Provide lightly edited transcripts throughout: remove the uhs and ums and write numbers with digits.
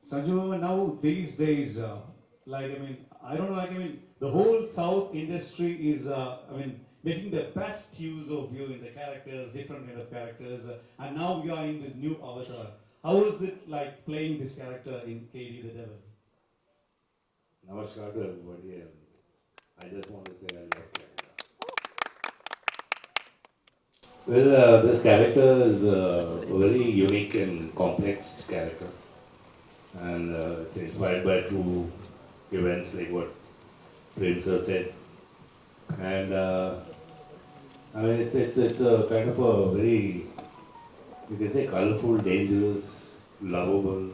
Sanjay, now these days, I don't know, the whole South industry is, making the best use of you in the characters, different kind of characters, and now you are in this new avatar. How is it like playing this character in KD the Devil? Namaskar to everybody, and I just want to say I love Canada. Well, this character is a very unique and complex character, and it's inspired by true events like what Prem sir said. And it's a kind of a very, you can say, colorful, dangerous, lovable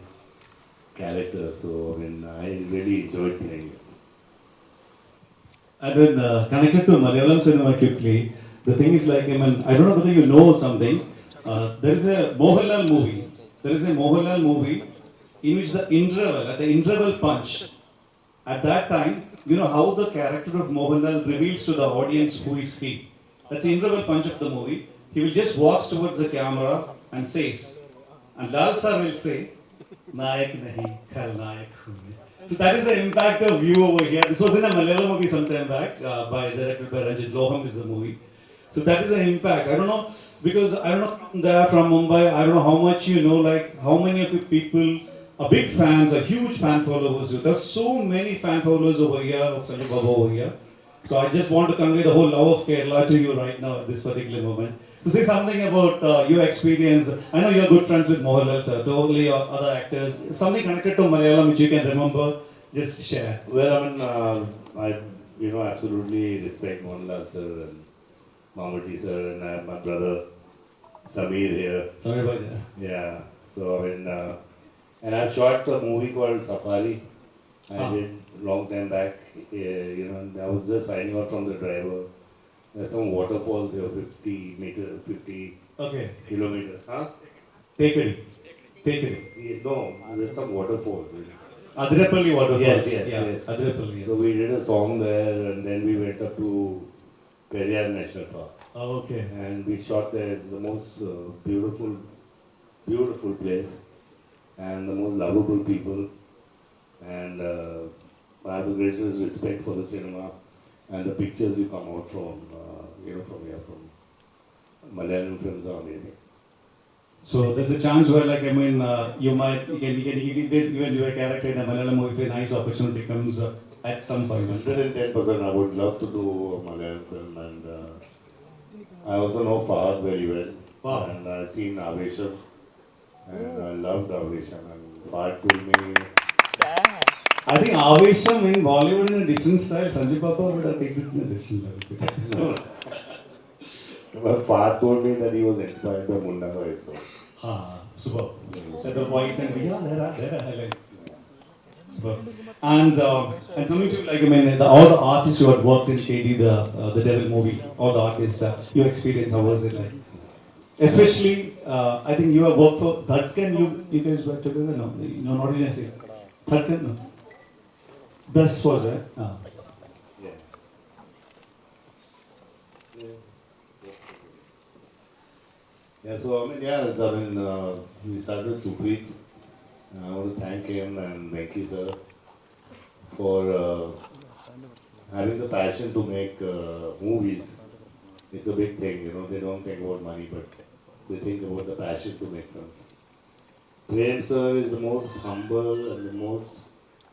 character. So I really enjoyed playing it. And then connected to Malayalam cinema quickly, the thing is I don't know whether you know something. There is a Mohanlal movie. There is a Mohanlal movie in which at the interval punch, at that time, you know how the character of Mohanlal reveals to the audience who is he. That's the interval punch of the movie. He will just walks towards the camera and says, and Lal sir will say, Nayak nahi, Khalnayak hu. So that is the impact of you over here. This was in a Malayalam movie sometime back, directed by Ranjit Loham is the movie. So that is the impact. I don't know, because I don't know from there, from Mumbai, I don't know how much you know, like how many of you people are big fans, are huge fan followers. There are so many fan followers over here, of Sanjay Baba over here. So I just want to convey the whole love of Kerala to you right now at this particular moment. So say something about your experience. I know you're good friends with Mohanlal sir, totally, or other actors. Something connected to Malayalam which you can remember, just share. Well, I absolutely respect Mohanlal sir and Mammootty sir, and I have my brother Samir here. Samir Bhaja. Yeah, so and I've shot a movie called Safari. I did long time back. And I was just finding out from the driver. There's some waterfalls here, 50 kilometers. Huh? Take it. No, there's some waterfalls. Adirapalli waterfalls. Yes. Adirapalli. Yeah. So we did a song there, and then we went up to Periyar National Park. Oh, okay. And we shot there. It's the most beautiful place, and the most lovable people. And I have the greatest respect for the cinema and the pictures you come out from from Malayalam films are amazing. So there's a chance where you can even do a character in a Malayalam movie if a nice opportunity comes at some point. 110%. I would love to do a Malayalam film, and I also know Fahad very well. Wow. And I've seen Avesham, and I loved Avesham, and Fahad told me. I think Avesham in Bollywood in a different style. Sanjay Papa would have taken it in a different level. But Fahad told me that he was inspired by Munna also. Superb. Yes. The white and there are highlight. Superb. And coming to all the artists who had worked in KD, the Devil movie, all the artists, your experience, how was it like? Especially, I think you have worked for Dhadkan. You guys worked together? No, not really. Dhadkan, no. This was it. Yeah, so we started with Supreet. I want to thank him and Venki sir for having the passion to make movies. It's a big thing, they don't think about money, but they think about the passion to make films. Prem sir is the most humble and the most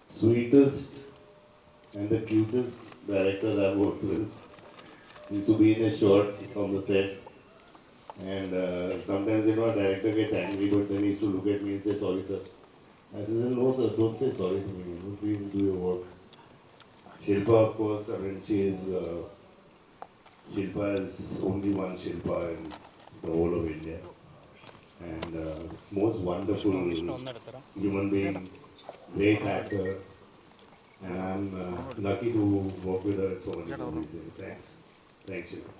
sweetest and the cutest director I've worked with. He used to be in his shorts on the set. And sometimes, a director gets angry, but then he used to look at me and say, sorry, sir. I said, no, sir, don't say sorry to me. Please do your work. Shilpa, of course, Shilpa is only one Shilpa in the whole of India. And most wonderful human being, great actor. And I'm lucky to work with her in so many movies. Thanks. Thanks, Shilpa.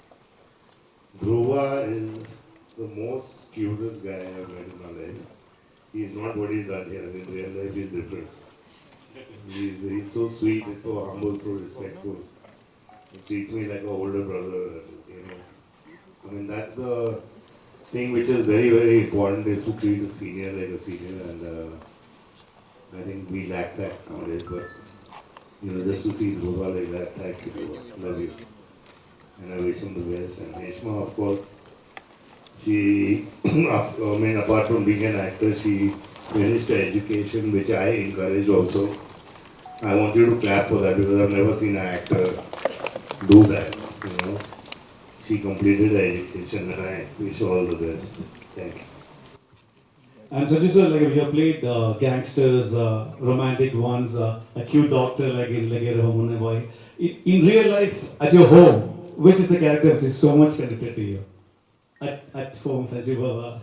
Dhruva is the most cutest guy I've met in my life. He's not what he's done here. In real life, he's different. He's so sweet, he's so humble, so respectful. He treats me like an older brother. That's the thing which is very, very important, is to treat a senior like a senior. And we lack that nowadays. But just to see Dhruva like that, thank you, Dhruva. Love you. And I wish him the best. And Reshma, of course, she, apart from being an actor, she finished her education, which I encourage also. I want you to clap for that because I've never seen an actor do that. She completed her education and I wish her all the best. Thank you. And Sanjay sir, like you have played gangsters, romantic ones, a cute doctor like in Munna bhai. In real life, at your home, which is the character which is so much connected to you? At home, Sanjay Baba.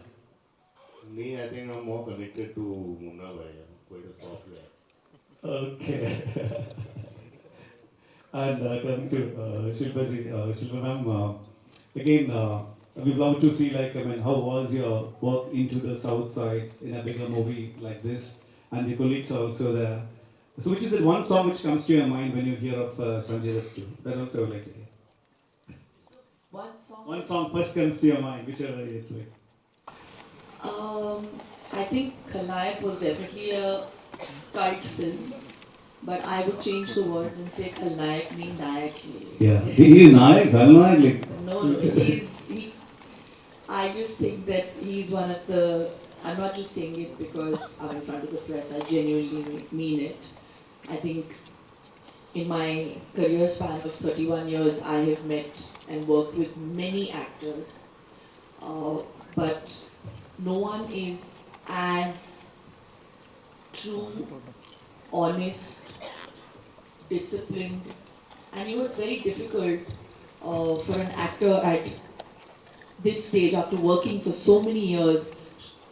Me, I think I'm more connected to Munna bhai. I'm quite a soft guy. Okay. And coming to Shilpa ma'am, again, we'd love to see how was your work into the south side in a bigger movie like this, and your colleagues are also there. So, which is that one song which comes to your mind when you hear of Sanjay Dutt too? That also I would like to hear. One song first comes to your mind, whichever it's like. I think Khalayak was definitely a cult film, but I would change the words and say Khalayak nahi Nayak hai. Yeah, he is Nayak, Khalayak like. No, I just think that he's one of the. I'm not just saying it because I'm in front of the press. I genuinely mean it. I think in my career span of 31 years, I have met and worked with many actors, but no one is as true, honest, disciplined, and it's very difficult for an actor at this stage, after working for so many years,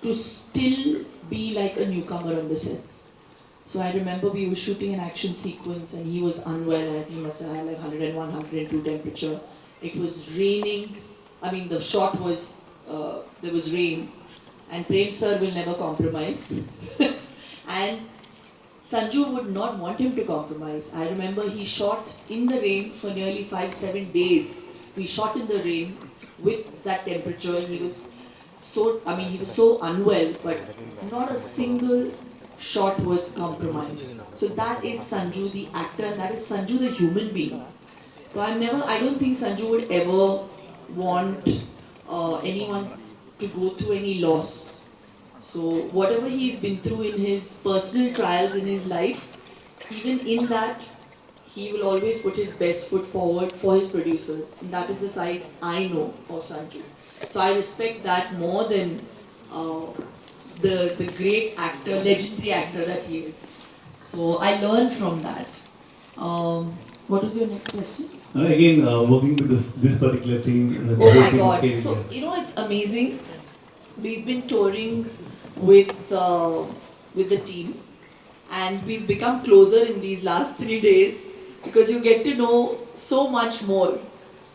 to still be like a newcomer on the sets. So I remember we were shooting an action sequence and he was unwell. I think he must have had like 101, 102 temperature. It was raining. I mean, the shot was, there was rain. And Prem sir will never compromise. And Sanju would not want him to compromise. I remember he shot in the rain for nearly 5-7 days. We shot in the rain with that temperature. He was so unwell, but not a single shot was compromised. So that is Sanju the actor, and that is Sanju the human being. So I don't think Sanju would ever want anyone to go through any loss. So whatever he's been through in his personal trials in his life, even in that, he will always put his best foot forward for his producers. And that is the side I know of Sanju. So I respect that more than the great actor, legendary actor that he is. So I learned from that. What was your next question? Again, working with this particular team. Oh my God! So it's amazing. We've been touring with the team, and we've become closer in these last 3 days because you get to know so much more.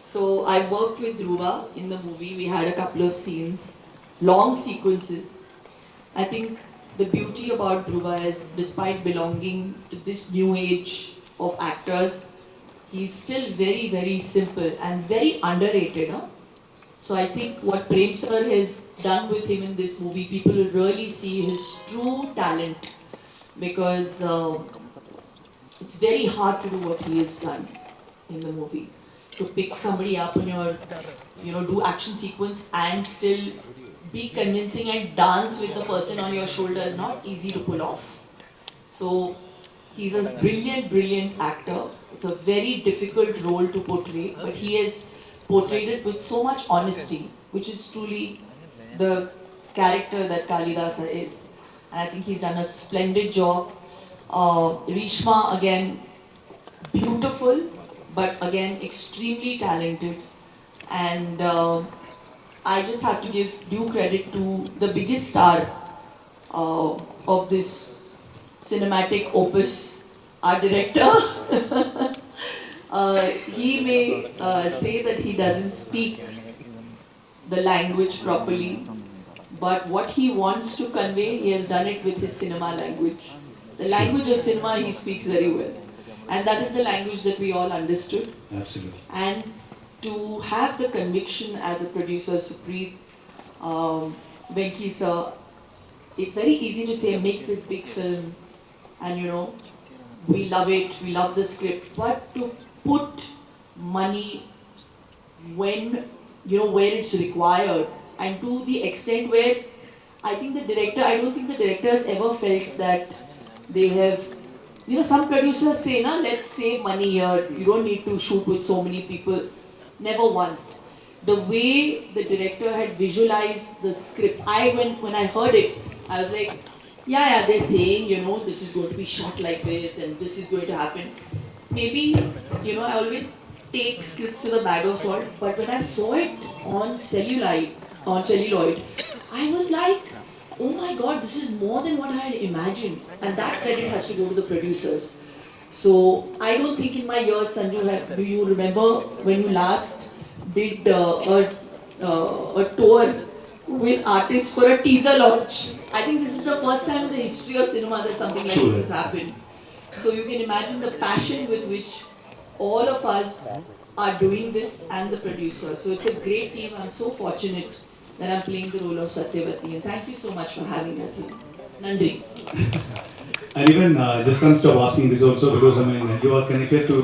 So I worked with Dhruva in the movie. We had a couple of scenes, long sequences. I think the beauty about Dhruva is, despite belonging to this new age of actors, he's still very, very simple and very underrated. Huh? So I think what Prem sir has done with him in this movie, people will really see his true talent, because it's very hard to do what he has done in the movie. To pick somebody up on your, do action sequence and still be convincing and dance with the person on your shoulder is not easy to pull off. So he's a brilliant, brilliant actor. It's a very difficult role to portray, but he has portrayed it with so much honesty, which is truly the character that Kalidasa is. And I think he's done a splendid job. Reshma, again, beautiful, but again, extremely talented. And I just have to give due credit to the biggest star of this cinematic opus, our director. He may say that he doesn't speak the language properly, but what he wants to convey, he has done it with his cinema language. The language of cinema he speaks very well. And that is the language that we all understood. Absolutely. And to have the conviction as a producer, Supreet, Venki sir, it's very easy to say, make this big film, and we love it, we love the script, but to put money when, where it's required, and to the extent where I don't think the director has ever felt that they have, some producers say, let's save money here, you don't need to shoot with so many people. Never once. The way the director had visualized the script, when I heard it, I was like, yeah, they're saying, this is going to be shot like this and this is going to happen. Maybe, I always take scripts with a bag of salt, but when I saw it on celluloid, I was like, oh my god, this is more than what I had imagined. And that credit has to go to the producers. So I don't think in my years, Sanju, do you remember when you last did a tour with artists for a teaser launch? I think this is the first time in the history of cinema that something like this has happened. So you can imagine the passion with which all of us are doing this and the producer. So it's a great team. I'm so fortunate that I'm playing the role of Satyavati. And thank you so much for having us here. Nandri. And even just can't stop asking this also because you are connected to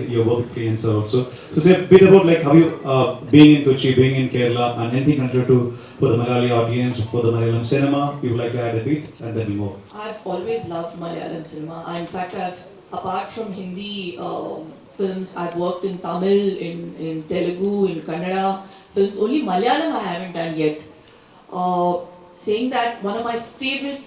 your work with clients also. So say a bit about how you being in Kochi, being in Kerala, and anything connected to for the Malayali audience, for the Malayalam cinema. You would like to add a bit and then more. I've always loved Malayalam cinema. In fact, apart from Hindi films, I've worked in Tamil, in Telugu, in Kannada films. Only Malayalam I haven't done yet. Saying that, one of my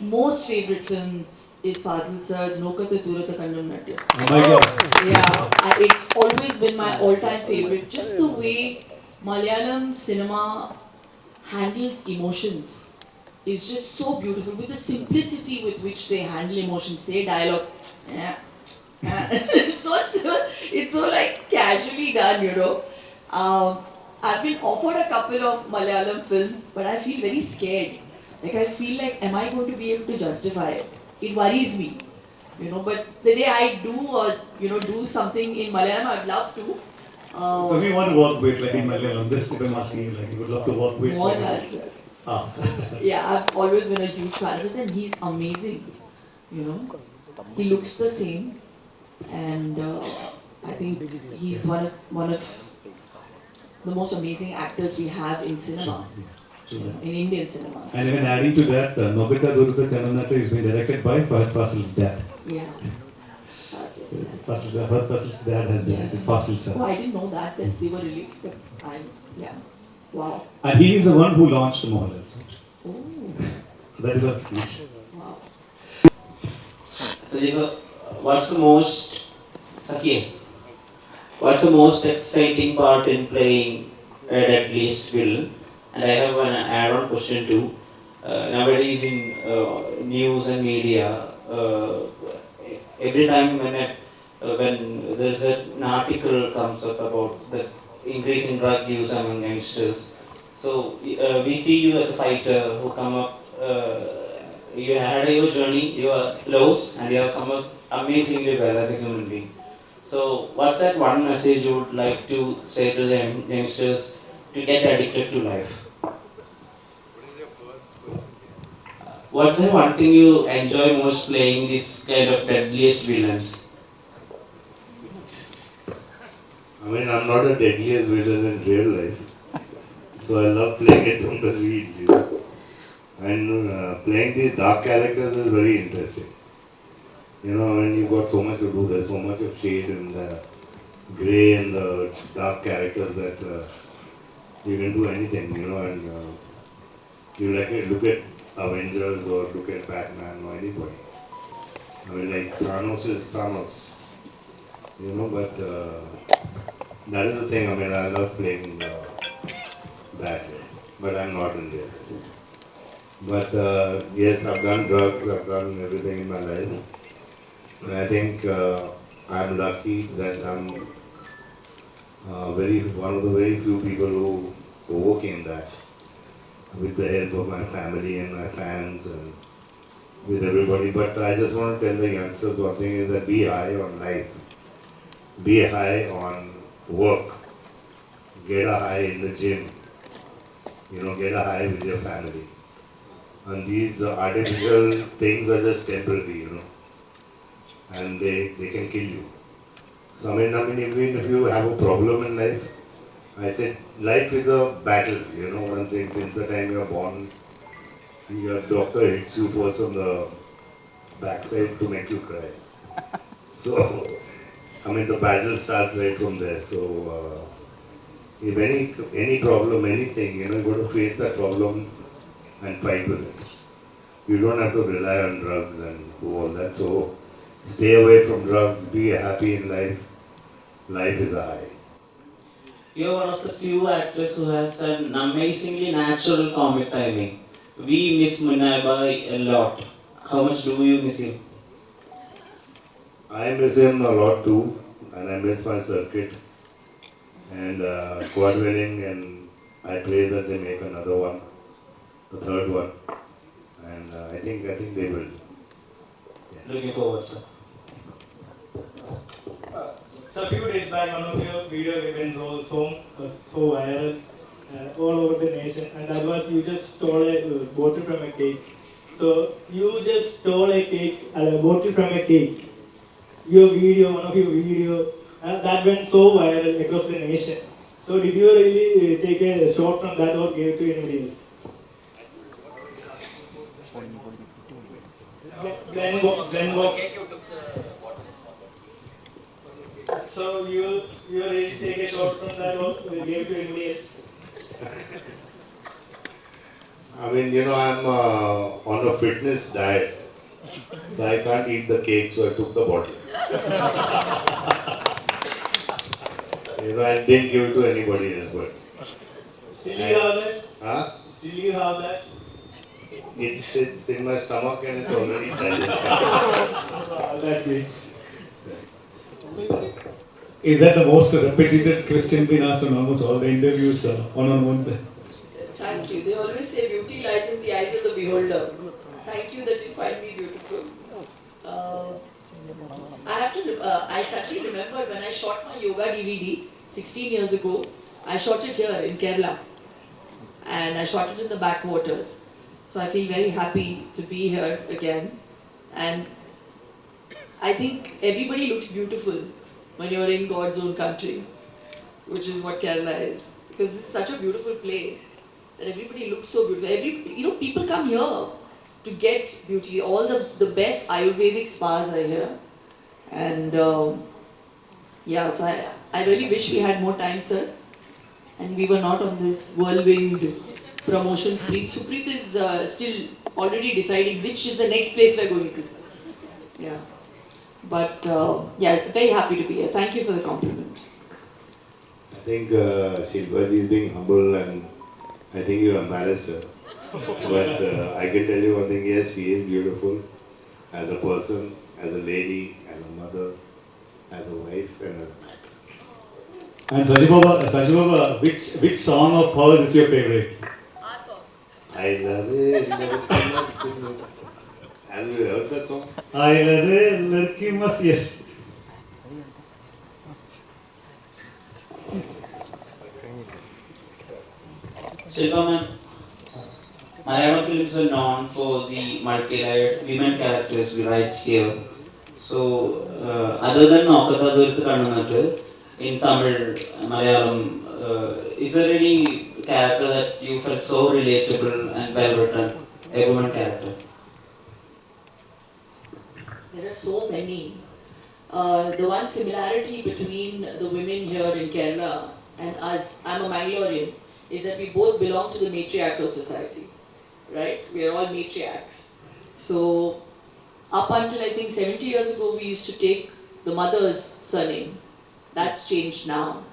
most favorite films is Fazil Sir's Nokata Durata Kannam Natya. Oh my god. Yeah, it's always been my all-time favorite. Just the way Malayalam cinema handles emotions is just so beautiful. With the simplicity with which they handle emotions, say dialogue. It's so like casually done, I've been offered a couple of Malayalam films, but I feel very scared. I feel like, am I going to be able to justify it? It worries me, But the day I do or do something in Malayalam, I'd love to. So we want to work with in Malayalam. Just if I'm asking you, you would love to work with. Mohanlal, sir. Yeah, I've always been a huge fan of his, and he's amazing. He looks the same, and I think he's one of the most amazing actors we have in cinema. In Indian cinema. And even adding to that, Nokata Durata Kannam Natya is being directed by Fahad Fasil's dad. Yeah. Fahad Fasil's dad has directed Fasil sir. Oh, I didn't know that they were related. But wow. And he is the one who launched Mohanlal sir. Oh. So that is our speech. Wow. So, what's the most exciting part in playing a deadliest villain? And I have an add-on question too. Nowadays in news and media, every time when there's an article comes up about the increase in drug use among youngsters, so we see you as a fighter who come up. You had your journey, your lows, and you have come up amazingly well as a human being. So, what's that one message you would like to say to the youngsters to get addicted to life? What's the one thing you enjoy most playing this kind of deadliest villains? I'm not a deadliest villain in real life, so I love playing it on the reel, And playing these dark characters is very interesting. You've got so much to do, there's so much of shade in the grey and the dark characters that you can do anything, and you look at Avengers or look at Batman or anybody. Like Thanos is Thanos, but that is the thing. I love playing that way, but I'm not in real life. But yes, I've done drugs, I've done everything in my life. And I think I'm lucky that I'm one of the very few people who overcame that with the help of my family and my fans and with everybody. But I just want to tell the youngsters one thing is that be high on life, be high on work, get a high in the gym, get a high with your family. And these artificial things are just temporary, and they can kill you. So even if you have a problem in life, I said life is a battle, you know what I'm saying? Since the time you are born, your doctor hits you first on the backside to make you cry. So, the battle starts right from there. So, if any problem, anything, you got to face that problem and fight with it. You don't have to rely on drugs and do all that. So, stay away from drugs, be happy in life. Life is a high. You're one of the few actors who has an amazingly natural comic timing. We miss Munna a lot. How much do you miss him? I miss him a lot too, and I miss my circuit. And God willing, and I pray that they make another one, the third one, and I think they will. Yeah. Looking forward, sir. So a few days back, one of your video went so viral all over the nation, and that was you just stole a bottle from a cake. So you just stole a bottle from a cake. Your video, one of your video, that went so viral across the nation. So did you really take a shot from that or gave to anybody else? Glenn Walk. So you really take a shot from that or gave to anybody else? I'm on a fitness diet, so I can't eat the cake, so I took the bottle. I didn't give it to anybody else, but. Still you have that? Huh? Still you have that? It's in my stomach and it's already digested. That's great. Is that the most repeated question been asked on almost all the interviews one-on-one? Thank you. They always say beauty lies in the eyes of the beholder. Thank you that you find me beautiful. I certainly remember when I shot my yoga DVD 16 years ago. I shot it here in Kerala, and I shot it in the backwaters. So I feel very happy to be here again, and I think everybody looks beautiful when you're in God's own country, which is what Kerala is, because it's such a beautiful place that everybody looks so beautiful. People come here to get beauty. All the best Ayurvedic spas are here. And so I really wish we had more time, sir. And we were not on this whirlwind promotion spree. Supreet is still already deciding which is the next place we're going to. Yeah. But very happy to be here. Thank you for the compliment. I think Shilpa ji is being humble, and I think you embarrassed her. But I can tell you one thing, yes, she is beautiful as a person, as a lady, as a mother, as a wife, and as a man. And Sanjay Baba, which song of hers is your favorite? I love it. Have you heard that song? I love it, Larki Mas, yes. Shilpa ma'am, Malayalam films are known for the multi-layered women characters we write here. So, other than Nokkatha Durthu Kannannattu, in Tamil, Malayalam, is there any character that you felt so relatable and well written, a woman character? There are so many. The one similarity between the women here in Kerala and us, I'm a Mangalorean, is that we both belong to the matriarchal society, right? We are all matriarchs. So, up until I think 70 years ago, we used to take the mother's surname. That's changed now.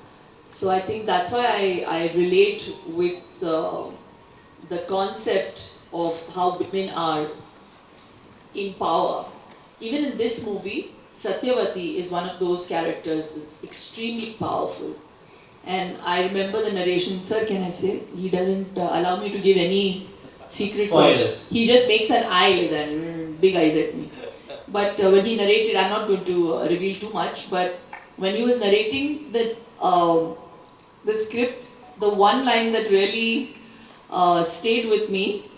So I think that's why I relate with the concept of how women are in power. Even in this movie, Satyavati is one of those characters. It's extremely powerful. And I remember the narration, sir, can I say? He doesn't allow me to give any secrets. Spoilers. He just makes an eye with that, big eyes at me. But when he narrated, I'm not going to reveal too much, but when he was narrating the script, the one line that really stayed with me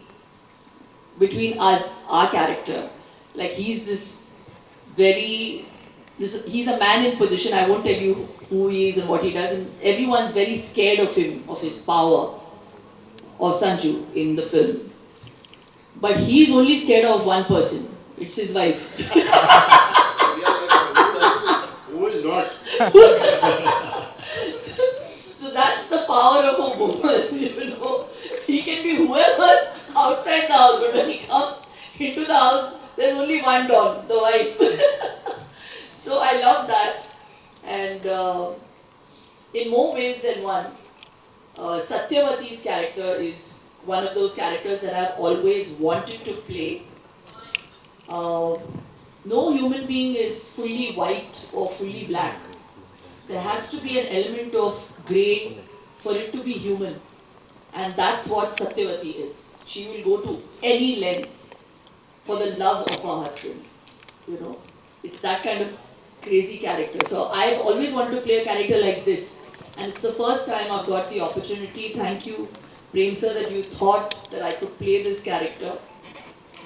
between us, our character, like he's this very, he's a man in position. I won't tell you who he is and what he does, and everyone's very scared of him, of his power, of Sanju in the film. But he's only scared of one person. It's his wife. Who is not? So that's the power of a woman, you know. He can be whoever outside the house, but when he comes into the house, there's only one dog, the wife. So I love that. And in more ways than one, Satyavati's character is one of those characters that I've always wanted to play. No human being is fully white or fully black. There has to be an element of grey for it to be human. And that's what Satyavati is. She will go to any length for the love of her husband. You know, it's that kind of crazy character. So I've always wanted to play a character like this. And it's the first time I've got the opportunity. Thank you, Prem sir, that you thought that I could play this character.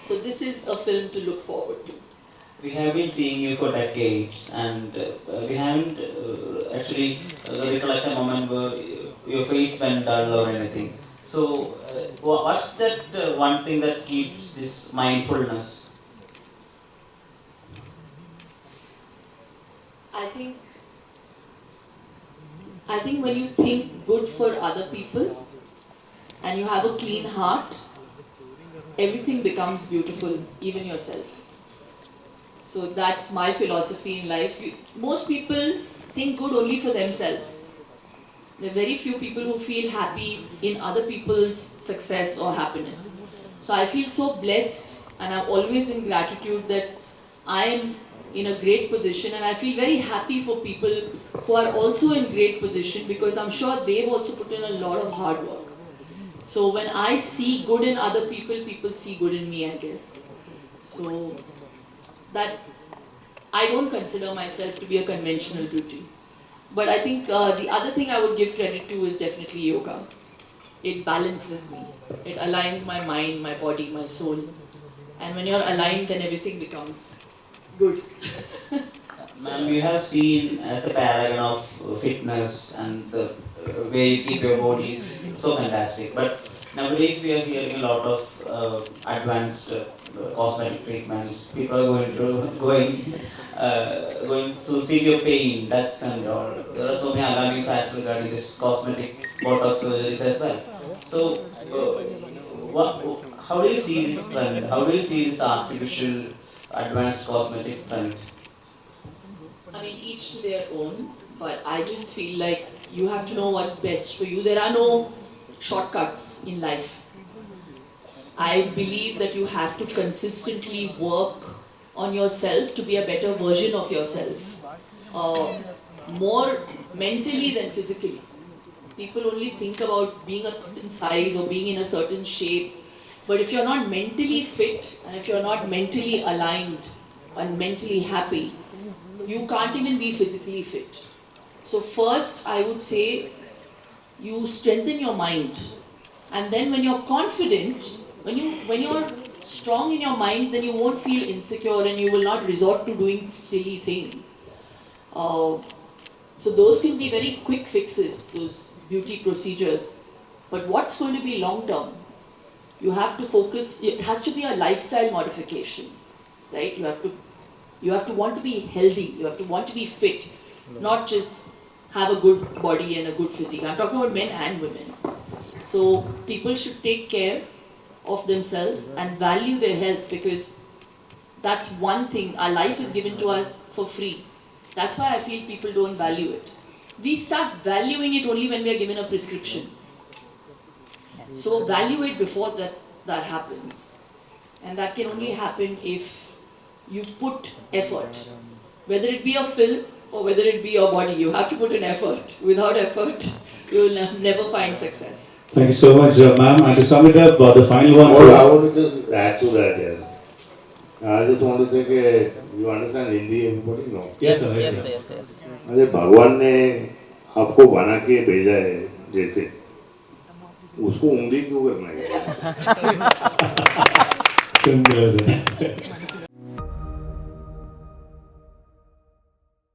So this is a film to look forward to. We have been seeing you for decades, and we haven't actually recollect a moment where your face went dull or anything. So, what's that one thing that keeps this mindfulness? I think when you think good for other people and you have a clean heart, everything becomes beautiful, even yourself. So that's my philosophy in life. Most people think good only for themselves. There are very few people who feel happy in other people's success or happiness. So I feel so blessed, and I'm always in gratitude that I am in a great position, and I feel very happy for people who are also in great position, because I'm sure they've also put in a lot of hard work. So when I see good in other people, people see good in me, I guess. So that I don't consider myself to be a conventional beauty. But I think the other thing I would give credit to is definitely yoga. It balances me. It aligns my mind, my body, my soul. And when you're aligned, then everything becomes good. Ma'am, you have seen as a paragon of fitness, and the way you keep your body is so fantastic. But nowadays we are hearing a lot of advanced cosmetic treatments. People are going through severe pain, that's and all. There are so many alarming facts regarding this cosmetic botox surgeries as well. So, how do you see this trend? How do you see this artificial advanced cosmetic trend? I mean, each to their own, but I just feel like you have to know what's best for you. There are no shortcuts in life. I believe that you have to consistently work on yourself to be a better version of yourself. More mentally than physically. People only think about being a certain size or being in a certain shape. But if you're not mentally fit, and if you're not mentally aligned and mentally happy, you can't even be physically fit. So first, I would say, you strengthen your mind. And then when you're confident, when you're strong in your mind, then you won't feel insecure and you will not resort to doing silly things. So those can be very quick fixes, those beauty procedures. But what's going to be long term? You have to focus, it has to be a lifestyle modification, right? You have to want to be healthy, you have to want to be fit, not just have a good body and a good physique. I'm talking about men and women. So people should take care of themselves and value their health, because that's one thing. Our life is given to us for free. That's why I feel people don't value it. We start valuing it only when we are given a prescription. So value it before that happens. And that can only happen if you put effort. Whether it be a film or whether it be your body, you have to put in effort. Without effort, you will never find success. Thank you so much, ma'am. And to sum it up, the final one. I want to just add to that here. I just want to say that you understand Hindi, everybody? No? Yes, sir. Yes, sir. अरे भगवान ने आपको बना के भेजा है जैसे, उसको उंगली क्यों करना है? Simple as it.